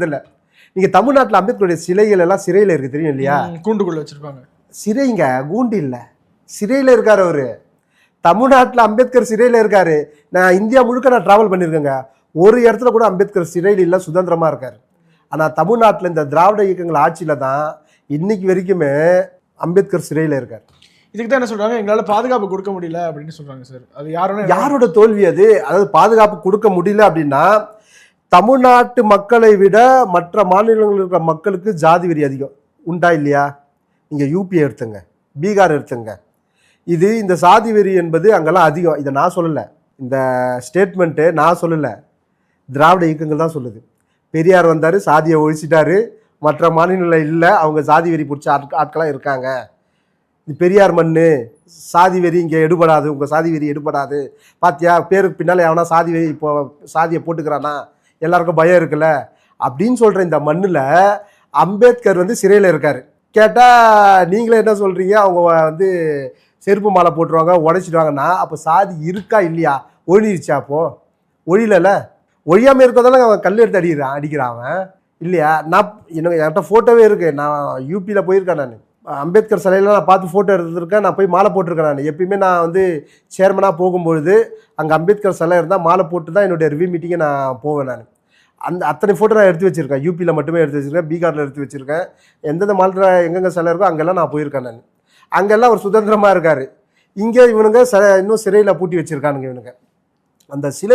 இல்லை. நீங்க தமிழ்நாட்டில் அம்பேத்கருடைய சிலைகள் எல்லாம் சிறையில் இருக்கு, தெரியும் இல்லையா? கூண்டுக்குள்ள வச்சிருப்பாங்க. சிறைங்க, கூண்டு இல்லை, சிறையில் இருக்காரு அவரு. தமிழ்நாட்டில் அம்பேத்கர் சிறையில் இருக்காரு. நான் இந்தியா முழுக்க நான் டிராவல் பண்ணியிருக்கேங்க. ஒரு இடத்துல கூட அம்பேத்கர் சிறையில் இல்லை, சுதந்திரமா இருக்காரு. ஆனால் தமிழ்நாட்டில் இந்த திராவிட இயக்கங்கள் ஆட்சியில தான் இன்னைக்கு வரைக்குமே அம்பேத்கர் சிறையில் இருக்காரு. இதுக்கு தான் என்ன சொல்றாங்க, எங்களால பாதுகாப்பு கொடுக்க முடியல அப்படின்னு சொல்றாங்க சார். அது யாரோட தோல்வி அது? அதாவது பாதுகாப்பு கொடுக்க முடியல அப்படின்னா, தமிழ்நாட்டு மக்களை விட மற்ற மாநிலங்களில் இருக்கிற மக்களுக்கு ஜாதி வெறி அதிகம் உண்டா இல்லையா? நீங்க யூபி எடுத்துங்க, பீகார் எடுத்துங்க. இது இந்த சாதி வெறி என்பது அங்கெல்லாம் அதிகம். இதை நான் சொல்லலை, இந்த ஸ்டேட்மெண்ட்டு நான் சொல்லலை, திராவிட இயக்கங்கள் தான் சொல்லுது. பெரியார் வந்தார், சாதியை ஒழிச்சிட்டாரு, மற்ற மாநிலங்களில் இல்லை, அவங்க சாதி வெறி பிடிச்ச ஆட்களாக இருக்காங்க. இது பெரியார் மண்ணு, சாதி வெறி இங்கே எடுபடாது, உங்கள் சாதி வெறி எடுபடாது. பாத்தியா, பேருக்கு பின்னால் எவனா சாதி வெறி இப்போ சாதியை போட்டுக்கிறானா, எல்லாருக்கும் பயம் இருக்குல்ல அப்படின்னு சொல்கிற இந்த மண்ணில் அம்பேத்கர் வந்து சிறையில் இருக்கார். கேட்டால் நீங்களே என்ன சொல்கிறீங்க, அவங்க வந்து செருப்பு மாலை போட்டுருவாங்க, உடைச்சிடுவாங்கன்னா அப்போ சாதி இருக்கா இல்லையா? ஒழிஞ்சிருச்சா? அப்போது ஒழியல, ஒழியாமல் இருக்கிறதால அவன் கல் எடுத்து அடிக்கிறான் அவன் இல்லையா? நான் என்கிட்ட ஃபோட்டோவே இருக்குது. நான் யூபியில் போயிருக்கேன். நான் அம்பேத்கர் சிலையில நான் பார்த்து ஃபோட்டோ எடுத்துருக்கேன். நான் போய் மாலை போட்டிருக்கேன். நான் எப்பயுமே நான் வந்து சேர்மனாக போகும்பொழுது அங்கே அம்பேத்கர் சிலை இருந்தால் மாலை போட்டு தான் என்னுடைய ரிவ்யூ மீட்டிங்கை நான் போவேன். நான் அத்தனை ஃபோட்டோ நான் எடுத்து வச்சுருக்கேன். யூபியில் மட்டுமே எடுத்து வச்சுருக்கேன், பீகாரில் எடுத்து வச்சுருக்கேன். எந்தெந்த மாநிலத்தில் எங்கெங்கே சிலை இருக்கோ அங்கெல்லாம் நான் போயிருக்கேன். நான் அங்கெல்லாம் ஒரு சுதந்திரமாக இருக்கார். இங்கே இவனுங்க இன்னும் சிறையில் பூட்டி வச்சுருக்கானுங்க இவனுங்க. அந்த சிலை